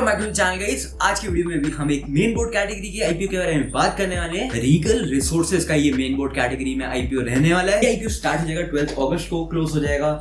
Back to the channel guys. आज की video में भी हम एक मेन बोर्ड कैटेगरी की आईपीओ के बारे में बात करने वाले हैं। रीगल रिसोर्सेज का ये मेन बोर्ड कैटेगरी में आईपीओ रहने वाला है। आईपीओ स्टार्ट हो जाएगा 12 अगस्त को, क्लोज हो जाएगा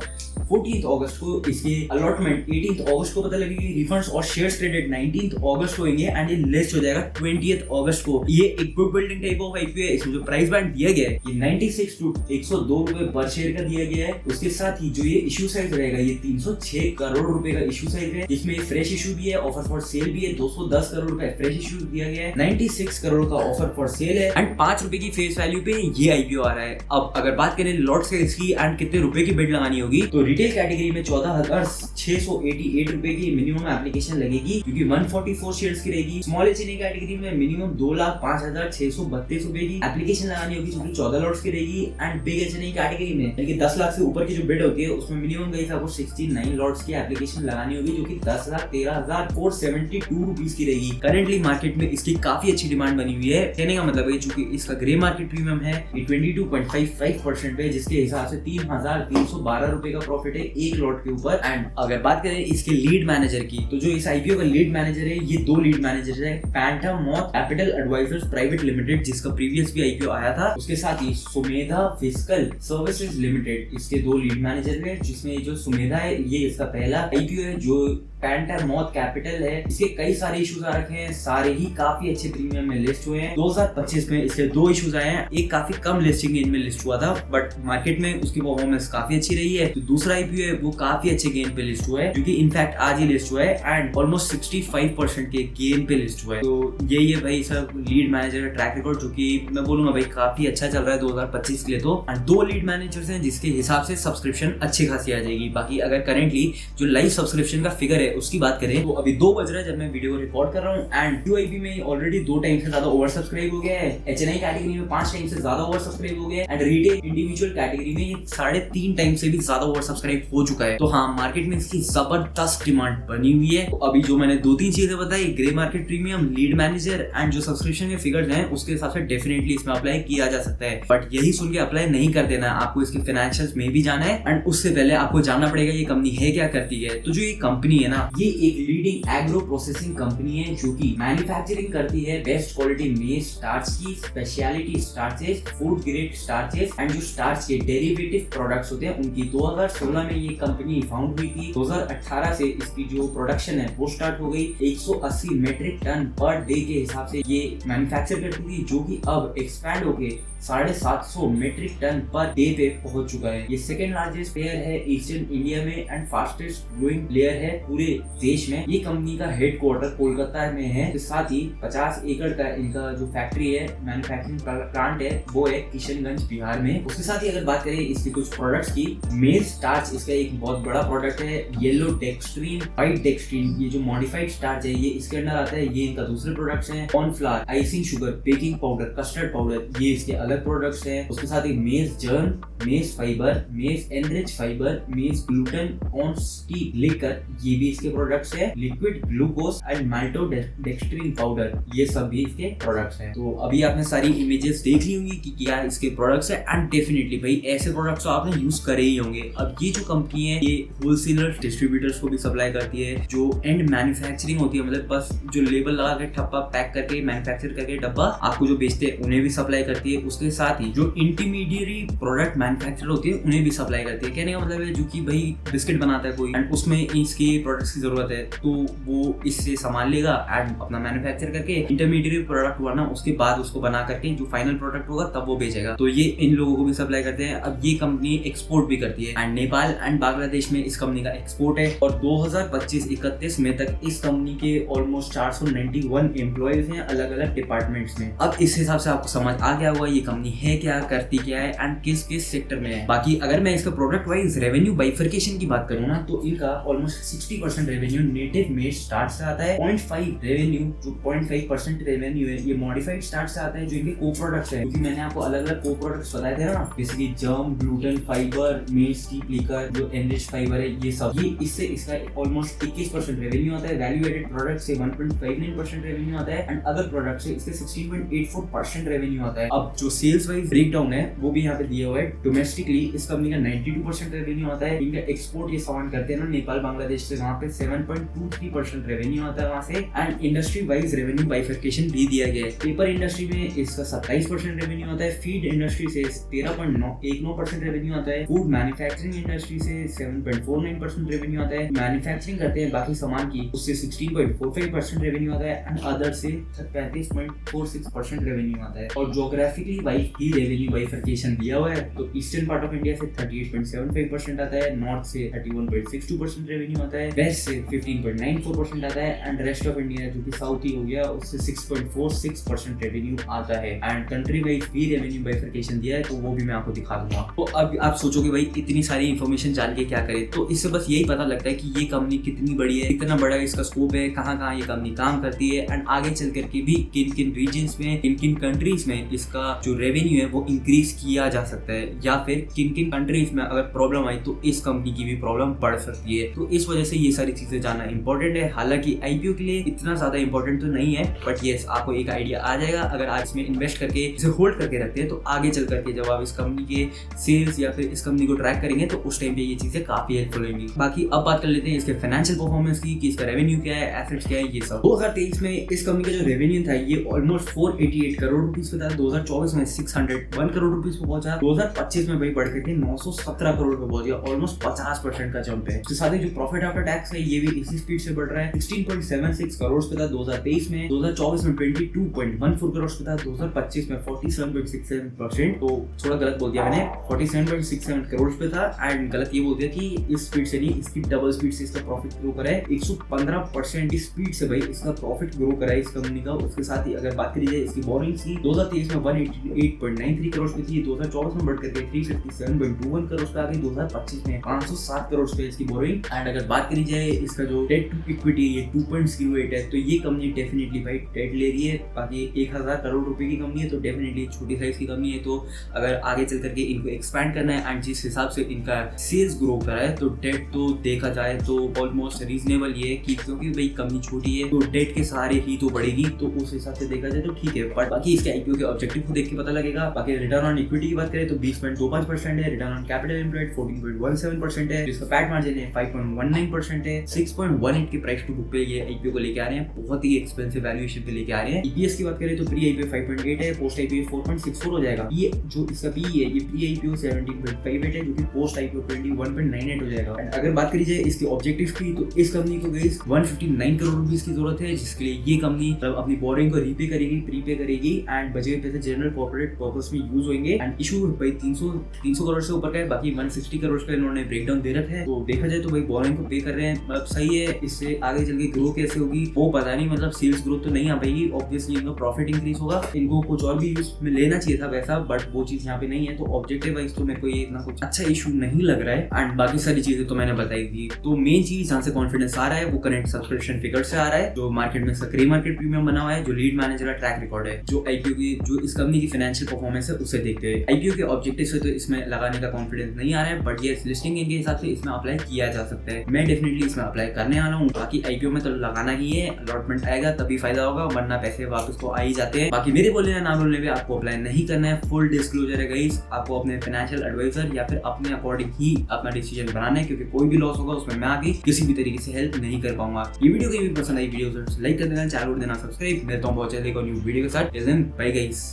14 अगस्त को। इसके अलॉटमेंट 18 अगस्त को पता लगेगी। रिफंड्स और शेयर्स ट्रेडेड 19 अगस्त को होंगे एंड ये लिस्ट हो जाएगा 20 अगस्त को। ये एक good building type of IPO है। इसमें जो प्राइस बैंड दिया गया है ये 96 टू 102 रुपए पर शेयर का दिया गया है। उसके साथ ही जो ये इशू साइज रहेगा ये 306 करोड़ रुपए का इशू साइज है, जिसमें फ्रेश इशू भी है, ऑफर फॉर सेल भी है। 210 करोड़ रुपए फ्रेश इशू दिया गया है, 96 करोड़ का ऑफर फॉर सेल है एंड 5 रुपए की फेस वैल्यू पे ये आईपीओ आ रहा है। अब अगर बात करें लॉट साइज की एंड कितने रुपए की बिड लगानी होगी, तो रिटेल कैटेगरी में 14,688 रुपए की मिनिमम एप्लीकेशन लगेगी, क्योंकि 144 शेयर्स की रहेगी। स्मॉल एचएनए कैटेगरी में मिनिमम 2,05,632 रुपए की एप्लीकेशन लगानी होगी, जो कि 14 लॉट्स की रहेगी। एंड बिग एचएनए कैटेगरी में यानी कि 10 लाख से ऊपर की जो बिड होती है उसमें मिनिमम गाइस आपको 69 लॉट्स की एप्लीकेशन लगानी होगी, जो कि 10,13,472 रुपीस की रहेगी। करेंटली मार्केट में इसकी काफी अच्छी डिमांड बनी हुई है। कहने का मतलब है चूंकि इसका ग्रे मार्केट प्रीमियम है ये 22.55% पे, जिसके हिसाब से 3,312 रुपए का प्रॉफिट है एक लॉट के ऊपर। एंड अगर बात करें इसके लीड मैनेजर की, तो जो इस आईपीओ का लीड मैनेजर है ये 2 लीड मैनेजर है। पैंटामॉथ कैपिटल एडवाइजर्स प्राइवेट लिमिटेड, जिसका प्रीवियस भी आईपीओ आया था, उसके साथ ही सुमेधा फिस्कल सर्विसेज लिमिटेड, इसके 2 लीड मैनेजर है। जिसमें जो सुमेधा है ये इसका पहला आईपीओ है जो पैंटामॉथ कैपिटल है। इसके कई सारे इश्यूज आ रखे हैं, सारे ही काफी अच्छे प्रीमियम में लिस्ट हुए हैं। 2025 में इसके 2 इश्यूज आए हैं, एक काफी कम लिस्टिंग गेन में लिस्ट हुआ था बट मार्केट में उसकी परफॉर्मेंस काफी अच्छी रही है। तो दूसरा आईपीओ है वो काफी अच्छे गेन पे लिस्ट हुआ है, क्योंकि इनफैक्ट आज ही लिस्ट हुआ है एंड ऑलमोस्ट 65% के गेन पे लिस्ट हुआ है। तो यही है भाई सब लीड मैनेजर ट्रैक रिकॉर्ड, जो कि मैं बोलूंगा भाई काफी अच्छा चल रहा है 2025 के लिए। तो 2 लीड मैनेजर्स हैं, जिसके हिसाब से सब्सक्रिप्शन अच्छी खासी आ जाएगी। बाकी अगर करेंटली जो लाइव सब्सक्रिप्शन का फिगर है उसकी बात करें तो अभी 2 बज रहा है जब मैं वीडियो को रिकॉर्ड कर रहा हूं एंड क्यूआईपी में ऑलरेडी 2 टाइम से ज्यादा ओवर सब्सक्राइब हो गया है। एचएनआई कैटेगरी में 5 टाइम से ज्यादा ओवर सब्सक्राइब हो गया है एंड रिटेल इंडिविजुअल कैटेगरी में ये 3.5 टाइम से भी ज्यादा ओवर सब्सक्राइब हो चुका है। तो हाँ, मार्केट में इसकी जबरदस्त डिमांड बनी हुई है। तो अभी जो मैंने 2-3 चीजें बताई, grey market premium, lead manager and जो सब्सक्रिप्शन के फिगर्स हैं, उसके हिसाब से डेफिनेटली इसमें अप्लाई किया जा सकता है। बट यही सुन के अप्लाई नहीं कर देना, आपको इसके फाइनेंशियल्स में भी जाना है एंड उससे पहले आपको जानना पड़ेगा ये कंपनी है क्या, करती है। तो जो ये कंपनी है ना, ये एक लीडिंग एग्रो प्रोसेसिंग कंपनी है जो कि मैन्युफैक्चरिंग करती है बेस्ट क्वालिटी मेज स्टार्च की, speciality starches, food grade starches and जो स्टार्च के डेरिवेटिव प्रोडक्ट्स होते हैं उनकी। 2016 में ये कंपनी फाउंड हुई थी। 2018 से इसकी जो प्रोडक्शन है वो स्टार्ट हो गई। 180 मेट्रिक टन पर डे के हिसाब से ये मैन्युफैक्चर करती थी, जो कि अब एक्सपैंड होके 750 मेट्रिक टन पर डे पे पहुंच चुका है। ये सेकंड लार्जेस्ट प्लेयर है ईस्टर्न इंडिया में एंड फास्टेस्ट ग्रोइंग प्लेयर है पूरे देश में। ये कंपनी का हेडक्वार्टर कोलकाता में है। तो साथ ही 50 एकड़ का इनका जो फैक्ट्री है, मैन्युफैक्चरिंग प्लांट है, वो है किशनगंज बिहार में। उसके साथ ही अगर बात करें इसकी कुछ प्रोडक्ट्स की, मेज स्टार्च इसका एक बहुत बड़ा प्रोडक्ट है। येलो डेक्सट्रीन, व्हाइट डेक्सट्रीन, ये जो मॉडिफाइड स्टार्च है ये इसके अंदर आता है। ये इनका दूसरे प्रोडक्ट्स हैं। Cornflour, icing sugar, baking powder, custard powder, ये इसके अलग प्रोडक्ट्स हैं। उसके साथ ही मेज जर्न, मेज फाइबर, मेज एनरिच फाइबर, मेज ग्लूटेन ऑन स्टीक लिकर, ये भी इसके प्रोडक्ट्स हैं। लिक्विड ग्लूकोज एंड माल्टोडेक्सट्रीन पाउडर, ये सब भी इसके प्रोडक्ट्स हैं। तो अभी आपने सारी इमेजेस देख ली होंगी कि क्या इसके प्रोडक्ट्स हैं एंड डेफिनेटली भाई ऐसे प्रोडक्ट्स तो आपने यूज करे ही होंगे। अब ये जो कंपनी है ये होलसेलर डिस्ट्रीब्यूटर्स को भी सप्लाई करती है। जो एंड मैन्युफैक्चरिंग होती है, मतलब बस जो लेबल लगा के ठप्पा पैक करके मैन्युफैक्चर करके डब्बा आपको जो बेचते हैं उन्हें भी सप्लाई करती है। उसके साथ ही जो इंटरमीडिएरी प्रोडक्ट मैन्युफैक्चर होती है उन्हें भी सप्लाई करती है। कहने का मतलब है जो कि भाई बिस्किट बनाता है कोई एंड उसमें इसके प्रोडक्ट्स की जरूरत है, तो वो इससे सामान लेगा एंड अपना मैन्युफैक्चर करके इंटरमीडिएट प्रोडक्ट हुआ ना, उसके बाद उसको बना करके जो फाइनल प्रोडक्ट होगा तब वो बेचेगा। तो ये इन लोगों को भी सप्लाई करते हैं। अब ये कंपनी एक्सपोर्ट भी करती है एंड नेपाल एंड बांग्लादेश में इस कंपनी का एक्सपोर्ट है। और 2025-31 में तक इस कंपनी के ऑलमोस्ट 491 एम्प्लॉयज हैं अलग अलग डिपार्टमेंट्स में। अब इस हिसाब से आपको समझ आ गया होगा ये कंपनी है क्या, करती क्या है एंड किस किस सेक्टर में है। बाकी अगर मैं इसका प्रोडक्ट वाइज रेवेन्यू बाइफर्केशन की बात करूँ ना, तो इनका almost 60% revenue native made starch से आता है। 0.5 रेवेन्यू, जो 0.5% रेवेन्यू है ये मॉडिफाइड स्टार्च से आता है, जो इनके को प्रोडक्ट्स है। क्योंकि मैंने आपको अलग अलग को प्रोडक्ट्स बताए थे ना, जैसे कि जर्म, ग्लूटेन फाइबर, मेज स्टीक लिकर, जो एनरिच फाइबर है, ये सब, ये इससे इसका ऑलमोस्ट 21% रेवेन्यू आता है। वैल्यू एडेड प्रोडक्ट से 1.59% रेवेन्यू आता है एंड अदर प्रोडक्ट से इसके 16.84% रेवेन्यू आता है। अब जो सेल्स वाइज ब्रेकडाउन है वो भी यहाँ पे दिया हुआ है। डोमेस्टिकली इस कंपनी का 92% रेवेन्यू आता है। इनका एक्सपोर्ट ये सामान करते हैं ना नेपाल बांग्लादेश से, वहाँ पे 7.23% रेवेन्यू आता है वहाँ से। And industry wise revenue bifurcation भी दिया गया है। पेपर इंडस्ट्री में इसका 27% रेवेन्यू आता है। फीड इंडस्ट्री से 13.19% रेवेन्यू आता है। फूड मैन्युफैक्चरिंग इंडस्ट्री से 7.49% रेवेन्यू आता है। मैन्युफैक्चरिंग करते हैं बाकी सामान की, उससे 16.45% रेवेन्यू आता है। एंड अदर से 35.46% रेवेन्यू आता है। और ज्योग्राफिकली वाइज ही रेवेन्यू बाइफर्केशन दिया हुआ है। तो ईस्टर्न पार्ट ऑफ इंडिया से 38.75% आता है, नॉर्थ से 31.62% रेवेन्यू आता है, वेस्ट से 15.94% आता है। एंड रेस्ट ऑफ इंडिया जो कि साउथ ही हो गया उससे 6.46% रेवेन्यू आता है। एंड कंट्री वाइज भी रेवेन्यू बाइफर्केशन दिया है, तो वो भी मैं आपको दिखा दूंगा। तो अब आप सोचोगे भाई इतनी सारी इंफॉर्मेशन जान के क्या करें, तो इससे बस यही पता लगता है कि ये कंपनी कितनी बड़ी है, कितना बड़ा इसका स्कोप है, कहाँ कहाँ ये कंपनी काम करती है। एंड आगे चल करके भी किन किन रीजन्स में, किन किन कंट्रीज में इसका जो रेवेन्यू है वो इंक्रीज किया जा सकता है, या फिर किन किन कंट्रीज में अगर प्रॉब्लम आई तो इस कंपनी की भी प्रॉब्लम बढ़ सकती है। तो इस वजह से ये सारी चीजें जानना इंपॉर्टेंट है। हालांकि आईपीओ के लिए इतना ज्यादा इंपॉर्टेंट तो नहीं है, बट यस आपको एक आइडिया आ जाएगा अगर आप इसमें इन्वेस्ट करके इसे होल्ड करके रखते हैं। तो आगे चल करके जब आप इस कंपनी के सेल्स या फिर इस कंपनी को ट्रैक करेंगे तो उस टाइम पे ये चीजें काफी हेल्पफुल होंगी। बाकी अब बात कर लेते हैं इसके फाइनेंशियल परफॉर्मेंस की, कि इसका रेवेन्यू क्या है, एसेट्स क्या है, ये सब। 2023 में इस कंपनी का जो रेवेन्यू था ये ऑलमोस्ट 488 करोड़ रुपीस पे था। 2024 में 601 करोड़ रुपीस पे पहुंचा। 2025 में भाई बढ़ के 917 करोड़ पे पहुंच गया, ऑलमोस्ट 50% का जंप है। उसके साथ ही जो प्रॉफिट आफ्टर टैक्स है ये भी इसी स्पीड से बढ़ रहा है। 16.76 करोड़ पे था 2023 में, 2024 में 22.14 करोड़ पे था, 2025 में 47.67%, तो थोड़ा गलत बोल दिया मैंने, 47.67 करोड़ पे था। एंड गलत ये बोल दिया कि इस स्पीड से नहीं, इसकी डबल स्पीड से इसका प्रॉफिट ग्रो करा है। 115% की स्पीड से भाई इसका प्रॉफिट ग्रो करा है इस कंपनी का। उसके साथ ही अगर बात करी जाए इसकी बोरिंग्स की, 2023 में 188.93 करोड़ पे थी, 2024 में बढ़ करके 357.21 करोड़ पे आ गई, 2025 में 507 करोड़ पे इसकी बोरिंग। एंड अगर बात करी जाए इसका जो डेट टू इक्विटी ये 2.08 है, तो ये कंपनी डेफिनेटली भाई डेट ले रही है। बाकी 1000 करोड़ रुपए की कंपनी है, तो डेफिनेटली छोटी साइज की कंपनी है। तो अगर आगे चल करके इनको एक्सपैंड करना है एंड जिस हिसाब से इनका सेल्स ग्रो करा है, तो डेट तो देखा जाए तो ऑलमोस्ट रीजनेबल ये है कि क्योंकि भाई कंपनी छोटी है तो डेट के सहारे ही तो बढ़ेगी, तो उस हिसाब से देखा जाए तो ठीक है। बट बाकी इसके आईपीओ के ऑब्जेक्टिव को देख के पता लगेगा। बाकी रिटर्न ऑन इक्विटी की बात करें तो 20.25% है, रिटर्न ऑन कैपिटल एम्प्लॉयड 14.17% है, जिसका पैट मार्जिन है 5.19% है, 6.18 के प्राइस टू बुक पे ये आईपीओ को लेके आ रहे हैं, बहुत ही एक्सपेंसिव वैल्यूएशन पे लेके आ रहे हैं। ईपीएस की बात करें तो प्री आईपीओ 5.8 है, पोस्ट आईपीओ 4.64 हो जाएगा। ये जो इसका पी है ये प्री आईपीओ 17.58 है, जो कि पोस्ट आईपीओ 21.98 हो जाएगा। अगर बात करी जाए इसके ऑब्जेक्टिव की, तो इस कंपनी को गाइस 159 करोड़ रुपीस की जरूरत है, जिसके लिए ये कंपनी अपनी बोरिंग को रीपे करेगी, प्रीपे करेगी एंड बचे हुए पैसे जनरल कॉर्पोरेट पर्पस में यूज होंगे। एंड इशू भाई 300 करोड़ से ऊपर का है, बाकी 160 करोड़ का इन्होंने ब्रेकडाउन दे रखा है। तो देखा जाए तो भाई बोरिंग को पे कर रहे हैं, मतलब सही है। इससे आगे चल के ग्रो कैसे होगी वो पता नहीं, मतलब सेल्स ग्रोथ तो नहीं आ पाएगी, ऑब्वियसली इनका प्रॉफिट इंक्रीज होगा। इनको कुछ और भी यूज में लेना चाहिए था वैसा, बट वो चीज यहाँ पे नहीं है। तो ऑब्जेक्टिव वाइज तो मेरे को ये इतना कुछ अच्छा इशू नहीं लग रहा है। एंड बाकी सारी चीजें तो मैंने बताई थी। तो मेन चीज जहाँ से कॉन्फिडेंस आ रहा है वो करंट सब्सक्रिप्शन फिगर से आ रहा है, जो मार्केट में सक्रिय मार्केट प्रीमियम बना हुआ है, जो लीड मैनेजर का ट्रैक रिकॉर्ड है, जो आईपीओ की जो इस कंपनी की फाइनेंशियल परफॉर्मेंस है उसे देखते हुए। आईपीओ के ऑब्जेक्टिव से तो इसमें लगाने का कॉन्फिडेंस नहीं आ रहा है, बट ये लिस्टिंग इनके हिसाब से इसमें अप्लाई किया जा सकता है। मैं डेफिनेटली इसमें अप्लाई करने वाला हूँ। बाकी आईपीओ में तो लगाना ही है, अलॉटमेंट आएगा तभी फायदा होगा, वरना पैसे वापस तो आ ही जाते हैं। बाकी मेरे बोलने ना बोलने पे आपको अप्लाई नहीं करना है, फुल डिस्क्लोजर है गाइस। आपको अपने फाइनेंशियल एडवाइजर या फिर अपने अकॉर्डिंग ही अपना डिसीजन बनाना है, क्योंकि कोई भी लॉस होगा उसमें मैं आगे किसी भी तरीके से हेल्प नहीं कर पाऊंगा। ये वीडियो कहीं भी पसंद आई, वीडियो लाइक कर देना, चैनल को देना सब्सक्राइब। मिलता हूं बहुत जल्दी एक न्यू वीडियो के साथ। Bye guys.